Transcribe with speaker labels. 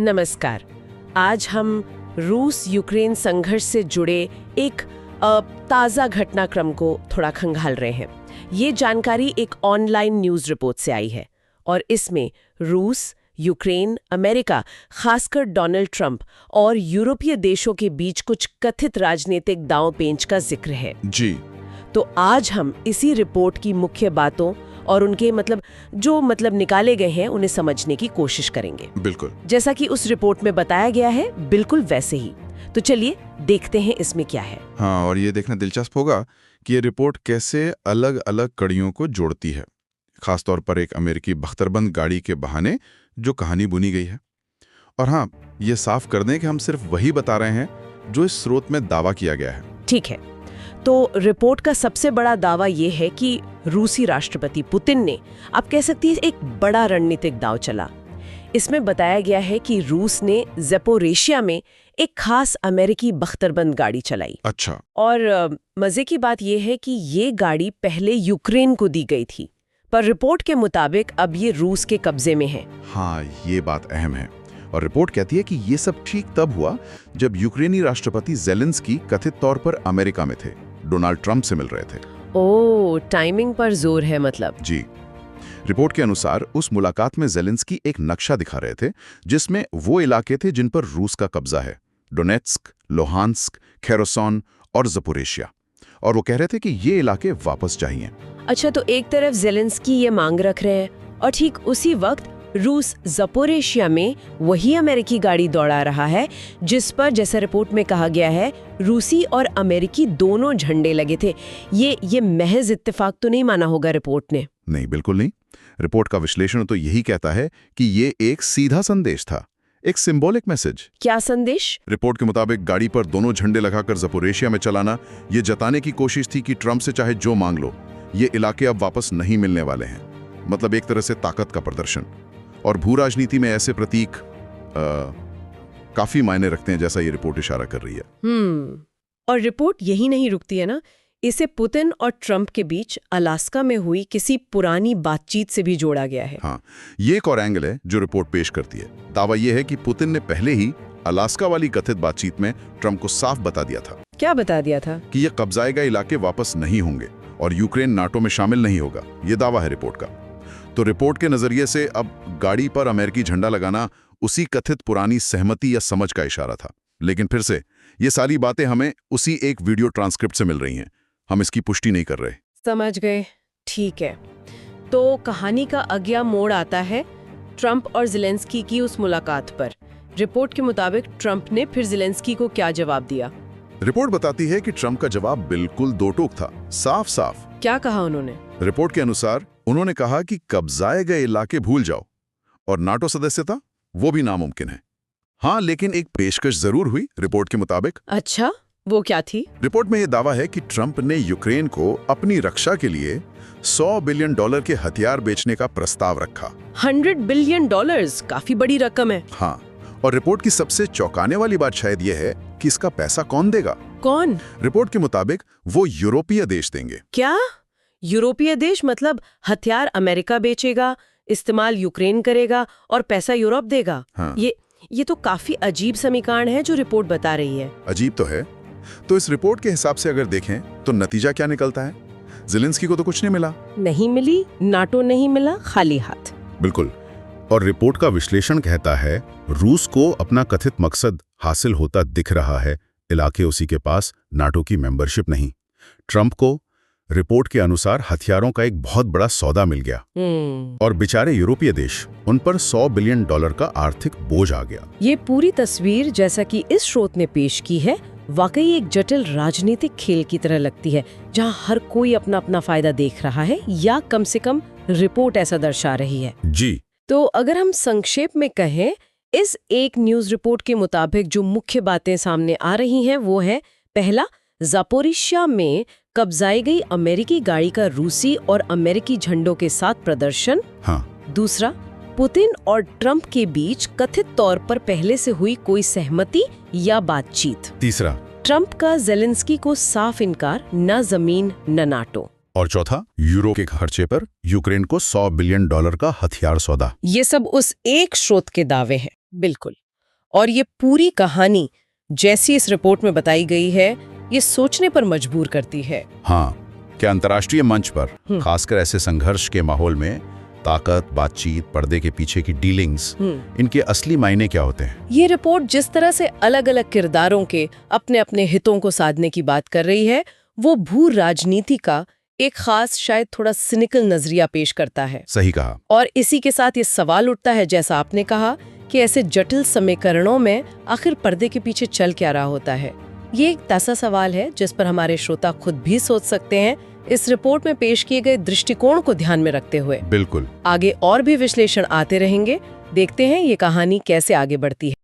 Speaker 1: नमस्कार। आज हम रूस यूक्रेन संघर्ष से जुड़े एक ताज़ा घटनाक्रम को थोड़ा खंगाल रहे हैं। ये जानकारी एक ऑनलाइन न्यूज़ रिपोर्ट से आई है और इसमें रूस, यूक्रेन, अमेरिका, खासकर डोनाल्ड ट्रंप और यूरोपीय देशों के बीच कुछ कथित राजनीतिक दांव-पेंच का जिक्र है।
Speaker 2: जी।
Speaker 1: तो आज हम इसी रिपोर्ट की मुख्य बातों और उनके जो निकाले गए हैं उन्हें समझने की कोशिश करेंगे।
Speaker 2: बिल्कुल।
Speaker 1: जैसा कि उस रिपोर्ट में बताया गया है, बिल्कुल वैसे ही। तो चलिए देखते हैं इसमें क्या है।
Speaker 2: हाँ, और ये देखना दिलचस्प होगा कि ये रिपोर्ट कैसे अलग अलग कड़ियों को जोड़ती है, खासतौर पर एक अमेरिकी बख्तरबंद गाड़ी के बहाने जो कहानी बुनी गई है। और हाँ, ये साफ कर दें कि हम सिर्फ वही बता रहे हैं जो इस स्रोत में दावा किया गया है।
Speaker 1: ठीक है, तो रिपोर्ट का सबसे बड़ा दावा ये है कि रूसी राष्ट्रपति पुतिन ने, आप कह सकती हैं, एक बड़ा रणनीतिक दांव चला। इसमें बताया गया है कि रूस ने ज़पोरिशिया में एक खास अमेरिकी बख्तरबंद गाड़ी चलाई।
Speaker 2: अच्छा।
Speaker 1: और मजे की बात यह है कि ये गाड़ी पहले यूक्रेन को दी गई थी, पर रिपोर्ट के मुताबिक अब ये रूस के कब्जे में है।
Speaker 2: हाँ, ये बात अहम है। और रिपोर्ट कहती है कि ये सब ठीक तब हुआ जब यूक्रेनी राष्ट्रपति ज़ेलेंस्की कथित तौर पर अमेरिका में थे, डोनाल्ड ट्रंप से मिल रहे थे।
Speaker 1: ओह, टाइमिंग पर जोर है मतलब।
Speaker 2: जी। रिपोर्ट के अनुसार उस मुलाकात में ज़ेलेंस्की एक नक्शा दिखा रहे थे जिसमें वो इलाके थे जिन पर रूस का कब्जा है, डोनेट्स्क, लोहांस्क, खेरोसॉन और ज़पोरिशिया। और वो कह रहे थे कि ये इलाके वापस चाहिए।
Speaker 1: अच्छा, तो एक तरफ ज़ेलेंस्की ये मांग रख रहे हैं और ठीक उसी वक्त रूस ज़पोरिशिया में वही अमेरिकी गाड़ी दौड़ा रहा है जिस पर, जैसा रिपोर्ट में कहा गया है, रूसी और अमेरिकी दोनों झंडे लगे थे। ये महज इत्तेफाक तो नहीं माना होगा रिपोर्ट ने?
Speaker 2: नहीं, बिल्कुल नहीं। रिपोर्ट का विश्लेषण तो यही कहता है कि ये एक सीधा संदेश था, एक सिंबॉलिक मैसेज।
Speaker 1: क्या संदेश?
Speaker 2: रिपोर्ट के मुताबिक गाड़ी पर दोनों झंडे लगाकर ज़पोरिशिया में चलाना ये जताने की कोशिश थी कि ट्रंप से चाहे जो मांग लो, ये इलाके अब वापस नहीं मिलने वाले हैं। मतलब एक तरह से ताकत का प्रदर्शन। और भू राजनीति में ऐसे प्रतीक काफी मायने रखते हैं, जैसा ये रिपोर्ट इशारा कर रही है।
Speaker 1: और रिपोर्ट यही नहीं रुकती है ना, इसे पुतिन और ट्रंप के बीच अलास्का में हुई किसी पुरानी बातचीत से भी जोड़ा गया है।
Speaker 2: हाँ, ये एक और एंगल है जो रिपोर्ट पेश करती है। दावा यह है कि पुतिन ने पहले ही अलास्का वाली कथित बातचीत में ट्रंप को साफ बता दिया था।
Speaker 1: क्या बता दिया था?
Speaker 2: कि ये कब्जाए गए इलाके वापस नहीं होंगे और यूक्रेन नाटो में शामिल नहीं होगा। ये दावा है रिपोर्ट का। तो रिपोर्ट के नजरिए से अब गाड़ी पर अमेरिकी झंडा लगाना उसी कथित पुरानी सहमति या समझ का इशारा था। लेकिन फिर से ये सारी बातें हमें उसी एक वीडियो ट्रांसक्रिप्ट से मिल रही हैं। हम इसकी पुष्टि नहीं कर रहे।
Speaker 1: समझ गए, ठीक है। तो कहानी का अगला मोड़ आता है ट्रंप और ज़ेलेंस्की की उस मुलाकात पर। रिपोर्ट के मुताबिक ट्रंप ने फिर ज़ेलेंस्की को क्या जवाब दिया?
Speaker 2: रिपोर्ट बताती है कि ट्रंप का जवाब बिल्कुल दो टूक था, साफ साफ।
Speaker 1: क्या कहा उन्होंने?
Speaker 2: रिपोर्ट के अनुसार उन्होंने कहा कि कब्जाए गए इलाके भूल जाओ और नाटो सदस्यता वो भी नामुमकिन है। हाँ, लेकिन एक पेशकश जरूर हुई रिपोर्ट के मुताबिक।
Speaker 1: अच्छा, वो क्या थी?
Speaker 2: रिपोर्ट में यह दावा है कि ट्रंप ने यूक्रेन को अपनी रक्षा के लिए $100 बिलियन के हथियार बेचने का प्रस्ताव रखा।
Speaker 1: $100 बिलियन, काफी बड़ी रकम है।
Speaker 2: हाँ, और रिपोर्ट की सबसे चौंकाने वाली बात शायद यह है कि इसका पैसा कौन देगा?
Speaker 1: कौन?
Speaker 2: रिपोर्ट के मुताबिक वो यूरोपीय देश देंगे।
Speaker 1: क्या? यूरोपीय देश मतलब हथियार अमेरिका बेचेगा, इस्तेमाल यूक्रेन करेगा और पैसा यूरोप देगा?
Speaker 2: हाँ।
Speaker 1: ये तो काफी अजीब समीकरण है जो रिपोर्ट बता रही है।
Speaker 2: अजीब तो है। तो इस रिपोर्ट के हिसाब से अगर देखें तो नतीजा क्या निकलता है? ज़ेलेंस्की को तो कुछ नहीं मिला।
Speaker 1: नहीं मिली, नाटो नहीं मिला, खाली हाथ।
Speaker 2: बिल्कुल। और रिपोर्ट का विश्लेषण कहता है रूस को अपना कथित मकसद हासिल होता दिख रहा है, इलाके उसी के पास, नाटो की मेंबरशिप नहीं। ट्रंप को रिपोर्ट के अनुसार हथियारों का एक बहुत बड़ा सौदा मिल गया और बेचारे यूरोपीय देश, उन पर $100 बिलियन का आर्थिक बोझ आ गया।
Speaker 1: ये पूरी तस्वीर, जैसा कि इस स्रोत ने पेश की है, वाकई एक जटिल राजनीतिक खेल की तरह लगती है, जहां हर कोई अपना अपना फायदा देख रहा है, या कम से कम रिपोर्ट ऐसा दर्शा रही है।
Speaker 2: जी।
Speaker 1: तो अगर हम संक्षेप में कहें, इस एक न्यूज रिपोर्ट के मुताबिक जो मुख्य बातें सामने आ रही हैं वो है, पहला, ज़पोरिशिया में कब्जाई गई अमेरिकी गाड़ी का रूसी और अमेरिकी झंडों के साथ प्रदर्शन।
Speaker 2: हाँ।
Speaker 1: दूसरा, पुतिन और ट्रंप के बीच कथित तौर पर पहले से हुई कोई सहमति या बातचीत।
Speaker 2: तीसरा,
Speaker 1: ट्रंप का ज़ेलेंस्की को साफ इनकार, न जमीन न नाटो।
Speaker 2: और चौथा, यूरो के खर्चे पर यूक्रेन को $100 बिलियन का हथियार सौदा।
Speaker 1: ये सब उस एक स्रोत के दावे हैं। बिल्कुल। और ये पूरी कहानी जैसी इस रिपोर्ट में बताई गई है, ये सोचने पर मजबूर करती है।
Speaker 2: हाँ, क्या अंतर्राष्ट्रीय मंच पर, खासकर ऐसे संघर्ष के माहौल में, ताकत, बातचीत, पर्दे के पीछे की डीलिंग्स, इनके असली मायने क्या होते हैं?
Speaker 1: ये रिपोर्ट जिस तरह से अलग अलग किरदारों के अपने अपने हितों को साधने की बात कर रही है, वो भू राजनीति का एक खास, शायद थोड़ा सिनिकल नजरिया पेश करता है।
Speaker 2: सही कहा।
Speaker 1: और इसी के साथ ये सवाल उठता है, जैसा आपने कहा, कि ऐसे जटिल समीकरणों में आखिर पर्दे के पीछे चल क्या रहा होता है। ये एक ऐसा सवाल है जिस पर हमारे श्रोता खुद भी सोच सकते हैं, इस रिपोर्ट में पेश किए गए दृष्टिकोण को ध्यान में रखते हुए।
Speaker 2: बिल्कुल।
Speaker 1: आगे और भी विश्लेषण आते रहेंगे, देखते हैं ये कहानी कैसे आगे बढ़ती है।